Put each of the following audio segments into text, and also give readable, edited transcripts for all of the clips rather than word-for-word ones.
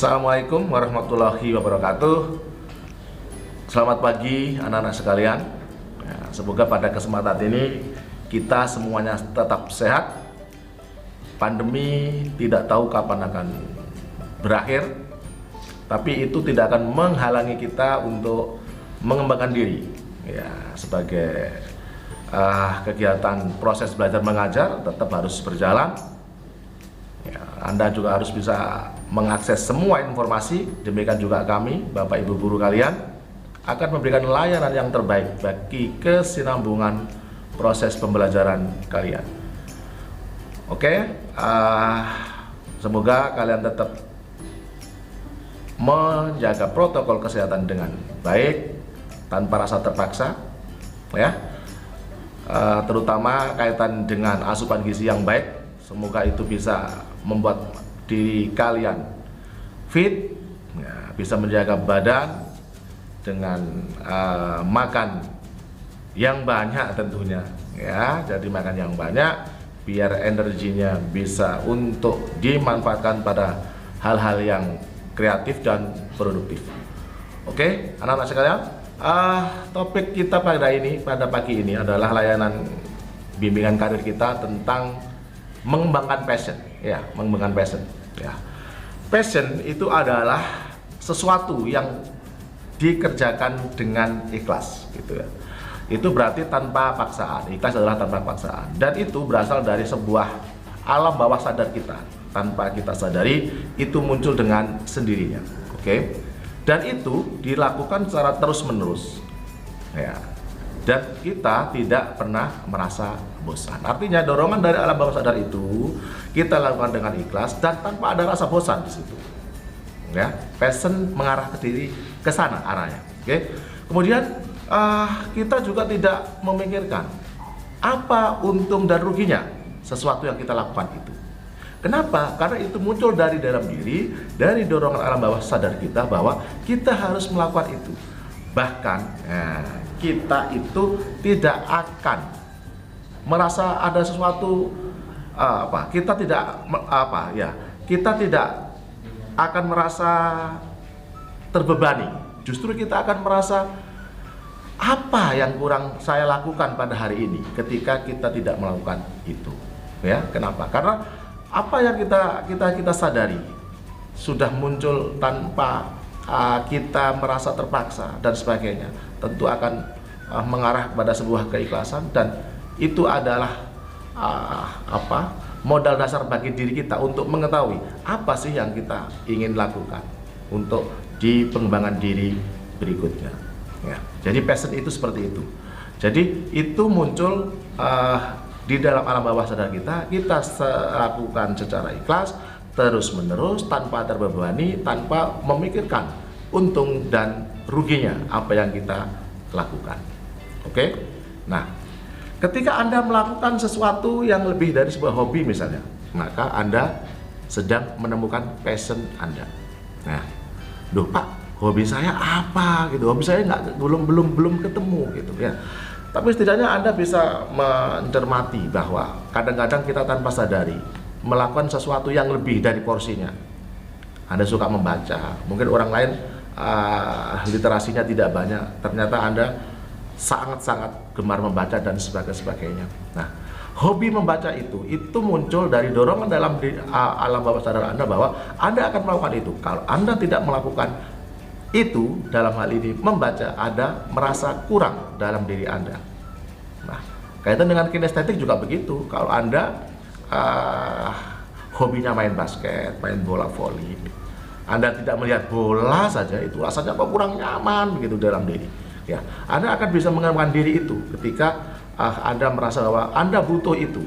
Assalamualaikum warahmatullahi wabarakatuh. Selamat pagi anak-anak sekalian. Semoga pada kesempatan ini kita semuanya tetap sehat. Pandemi tidak tahu kapan akan berakhir, tapi itu tidak akan menghalangi kita untuk mengembangkan diri sebagai kegiatan proses belajar mengajar tetap harus berjalan. Anda juga harus bisa mengakses semua informasi, demikian juga kami, Bapak Ibu guru kalian, akan memberikan layanan yang terbaik bagi kesinambungan proses pembelajaran kalian. Oke, semoga kalian tetap menjaga protokol kesehatan dengan baik, tanpa rasa terpaksa, terutama kaitan dengan asupan gizi yang baik. Semoga itu bisa membuat diri kalian fit, bisa menjaga badan dengan makan yang banyak tentunya, jadi makan yang banyak biar energinya bisa untuk dimanfaatkan pada hal-hal yang kreatif dan produktif. Oke, anak-anak sekalian, topik kita pada pagi ini adalah layanan bimbingan karir kita tentang mengembangkan passion, mengembangkan passion. Passion itu adalah sesuatu yang dikerjakan dengan ikhlas, gitu ya. Itu berarti tanpa paksaan. Ikhlas adalah tanpa paksaan, dan itu berasal dari sebuah alam bawah sadar kita. Tanpa kita sadari, itu muncul dengan sendirinya. Oke, dan itu dilakukan secara terus-menerus, dan kita tidak pernah merasa bosan. Artinya dorongan dari alam bawah sadar itu kita lakukan dengan ikhlas dan tanpa ada rasa bosan di situ. Passion mengarah ke diri, ke sana arahnya. Oke. Kemudian kita juga tidak memikirkan apa untung dan ruginya sesuatu yang kita lakukan itu. Kenapa? Karena itu muncul dari dalam diri, dari dorongan alam bawah sadar kita bahwa kita harus melakukan itu. Bahkan kita itu tidak akan merasa ada sesuatu kita tidak akan merasa terbebani. Justru kita akan merasa apa yang kurang saya lakukan pada hari ini ketika kita tidak melakukan itu. Kenapa? Karena apa yang kita sadari sudah muncul tanpa kita merasa terpaksa dan sebagainya, tentu akan mengarah pada sebuah keikhlasan, dan itu adalah modal dasar bagi diri kita untuk mengetahui apa sih yang kita ingin lakukan untuk di pengembangan diri berikutnya. Jadi passion itu seperti itu. Jadi itu muncul di dalam alam bawah sadar kita lakukan secara ikhlas, terus menerus, tanpa terbebani, tanpa memikirkan untung dan ruginya apa yang kita lakukan. Oke. Nah, ketika Anda melakukan sesuatu yang lebih dari sebuah hobi misalnya, maka Anda sedang menemukan passion Anda. Nah, Pak, hobi saya apa gitu? Hobi saya belum ketemu gitu ya. Tapi setidaknya Anda bisa mencermati bahwa kadang-kadang kita tanpa sadari melakukan sesuatu yang lebih dari porsinya. Anda suka membaca, mungkin orang lain literasinya tidak banyak, ternyata Anda sangat-sangat gemar membaca dan sebagainya. Nah, hobi membaca itu muncul dari dorongan dalam alam bawah sadar Anda bahwa Anda akan melakukan itu. Kalau Anda tidak melakukan itu, dalam hal ini membaca, Anda merasa kurang dalam diri Anda. Nah, kaitan dengan kinestetik juga begitu. Kalau Anda hobinya main basket, main bola voli, Anda tidak melihat bola saja, itu rasanya kok kurang nyaman begitu dalam diri. Anda akan bisa mengembangkan diri itu ketika Anda merasa bahwa Anda butuh itu,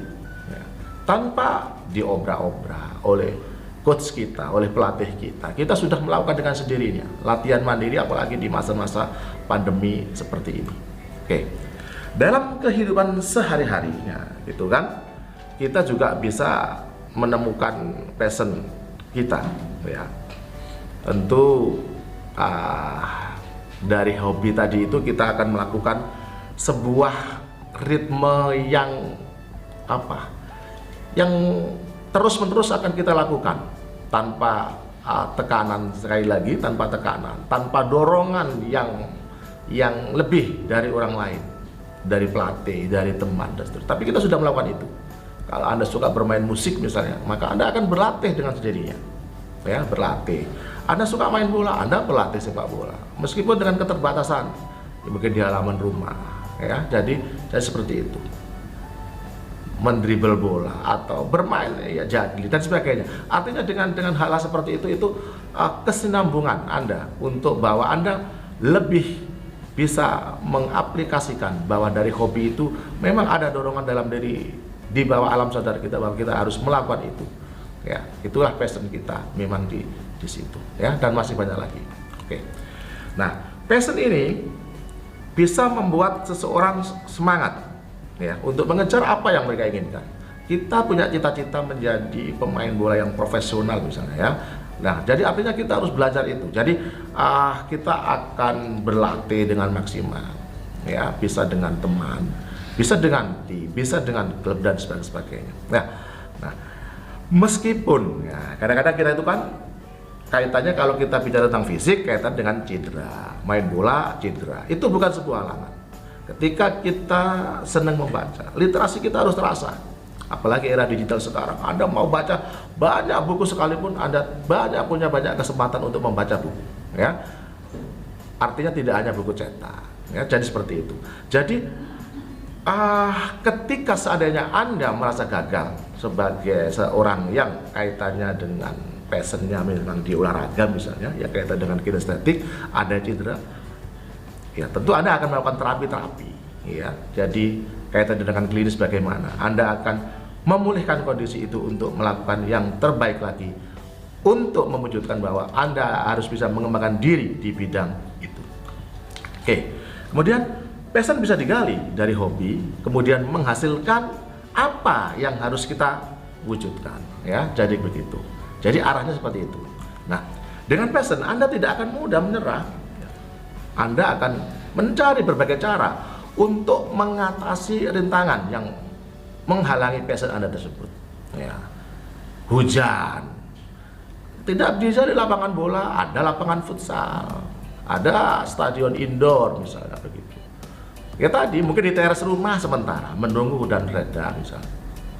tanpa diobrak-obrak oleh coach kita, oleh pelatih kita. Kita sudah melakukan dengan sendirinya, latihan mandiri, apalagi di masa-masa pandemi seperti ini. Oke, dalam kehidupan sehari-harinya, itu kan kita juga bisa menemukan passion kita, Tentu dari hobi tadi itu kita akan melakukan sebuah ritme yang terus-menerus akan kita lakukan tanpa tekanan, sekali lagi tanpa tekanan, tanpa dorongan yang lebih dari orang lain, dari pelatih, dari teman dan seterusnya. Tapi kita sudah melakukan itu. Kalau Anda suka bermain musik misalnya, maka Anda akan berlatih dengan sendirinya, ya, berlatih. Anda suka main bola, Anda berlatih sepak bola, meskipun dengan keterbatasan, ya, mungkin di halaman rumah, ya. Jadi seperti itu. Mendribel bola atau bermain ya jadli dan sebagainya. Artinya dengan hal-hal seperti itu kesinambungan Anda untuk bahwa Anda lebih bisa mengaplikasikan bahwa dari hobi itu memang ada dorongan dalam diri, di bawah alam sadar kita, bahwa kita harus melakukan itu. Ya, itulah passion kita memang di situ, ya, dan masih banyak lagi. Oke. Nah, passion ini bisa membuat seseorang semangat, ya, untuk mengejar apa yang mereka inginkan. Kita punya cita-cita menjadi pemain bola yang profesional misalnya, ya. Nah, jadi artinya kita harus belajar itu. Jadi kita akan berlatih dengan maksimal, ya, bisa dengan teman, bisa dengan tim, bisa dengan klub dan sebagainya. Nah, meskipun ya, kadang-kadang kita itu kan kaitannya, kalau kita bicara tentang fisik, kaitan dengan cedera, main bola cedera, itu bukan sebuah halangan. Ketika kita senang membaca, literasi kita harus terasa. Apalagi era digital sekarang, Anda mau baca banyak buku sekalipun, Anda punya banyak kesempatan untuk membaca buku, ya. Artinya tidak hanya buku cetak, ya. Jadi seperti itu. Jadi ketika seandainya Anda merasa gagal sebagai seorang yang kaitannya dengan passionnya memang di olahraga misalnya, ya, kaitan dengan kinestetik, ada cedera, ya, tentu Anda akan melakukan terapi, ya. Jadi kaitan dengan klinis bagaimana Anda akan memulihkan kondisi itu untuk melakukan yang terbaik lagi untuk mewujudkan bahwa Anda harus bisa mengembangkan diri di bidang itu. Oke. Kemudian passion bisa digali dari hobi, kemudian menghasilkan apa yang harus kita wujudkan, ya. Jadi begitu. Jadi arahnya seperti itu. Nah, dengan passion Anda tidak akan mudah menyerah. Anda akan mencari berbagai cara untuk mengatasi rintangan yang menghalangi passion Anda tersebut, ya. Hujan, tidak bisa di lapangan bola, ada lapangan futsal, ada stadion indoor misalnya begitu. Ya, tadi mungkin di teras rumah sementara menunggu hujan reda misalnya,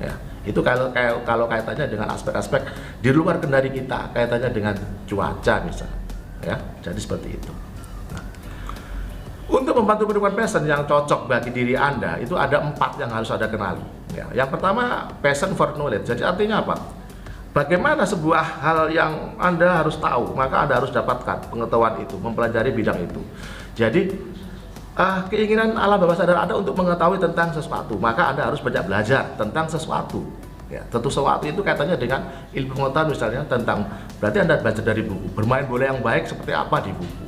ya. Itu kalau kaitannya dengan aspek-aspek di luar kendali kita, kaitannya dengan cuaca misalnya, ya. Jadi seperti itu. Untuk membantu menemukan passion yang cocok bagi diri Anda, itu ada 4 yang harus Anda kenali, ya. Yang pertama, passion for knowledge. Jadi artinya apa? Bagaimana sebuah hal yang Anda harus tahu, maka Anda harus dapatkan pengetahuan itu, mempelajari bidang itu. Jadi keinginan alam bawah sadar Anda untuk mengetahui tentang sesuatu, maka Anda harus banyak belajar tentang sesuatu, ya. Tentu sesuatu itu kaitannya dengan ilmu pengetahuan misalnya tentang, berarti Anda belajar dari buku. Bermain bola yang baik seperti apa di buku,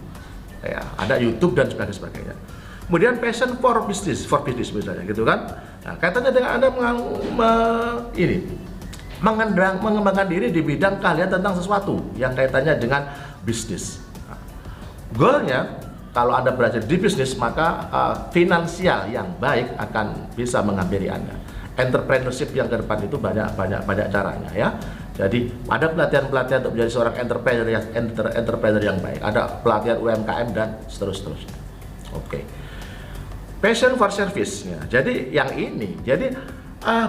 ya, ada YouTube dan sebagainya. Kemudian passion for business misalnya, gitu kan. Nah, kaitannya dengan Anda mengembangkan diri di bidang keahlian tentang sesuatu yang kaitannya dengan bisnis. Nah, goalnya, kalau Anda belajar di bisnis, maka finansial yang baik akan bisa menghampiri Anda. Entrepreneurship yang ke depan itu banyak caranya, ya. Jadi ada pelatihan untuk menjadi seorang entrepreneur yang baik. Ada pelatihan UMKM dan seterusnya. Oke. Passion for service. Ya. Jadi yang ini. Jadi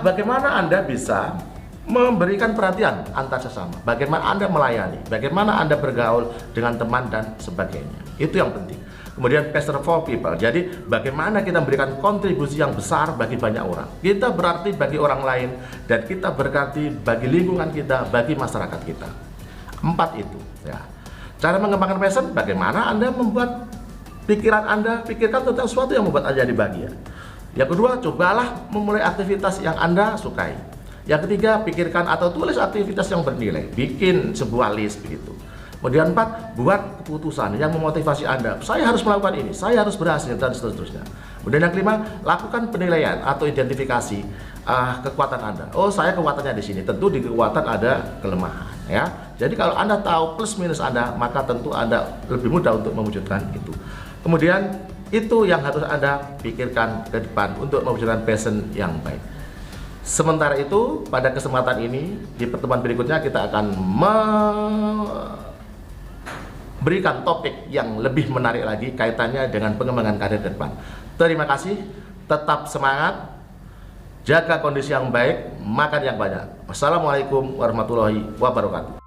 bagaimana Anda bisa memberikan perhatian antar sesama? Bagaimana Anda melayani? Bagaimana Anda bergaul dengan teman dan sebagainya? Itu yang penting. Kemudian passion for people. Jadi bagaimana kita memberikan kontribusi yang besar bagi banyak orang. Kita berarti bagi orang lain dan kita berarti bagi lingkungan kita, bagi masyarakat kita. 4 itu, ya. Cara mengembangkan passion, bagaimana Anda membuat pikiran Anda pikirkan tentang sesuatu yang membuat Anda jadi bahagia. Yang kedua, cobalah memulai aktivitas yang Anda sukai. Yang ketiga, pikirkan atau tulis aktivitas yang bernilai. Bikin sebuah list begitu. Kemudian 4, buat keputusan yang memotivasi Anda. Saya harus melakukan ini, saya harus berhasil, dan seterusnya. Kemudian yang kelima, lakukan penilaian atau identifikasi kekuatan Anda. Oh, saya kekuatannya di sini. Tentu di kekuatan ada kelemahan, ya. Jadi kalau Anda tahu plus minus Anda, maka tentu Anda lebih mudah untuk mewujudkan itu. Kemudian itu yang harus Anda pikirkan ke depan untuk mewujudkan passion yang baik. Sementara itu, pada kesempatan ini, di pertemuan berikutnya kita akan memberikan topik yang lebih menarik lagi kaitannya dengan pengembangan karir ke depan. Terima kasih, tetap semangat, jaga kondisi yang baik, makan yang banyak. Wassalamualaikum warahmatullahi wabarakatuh.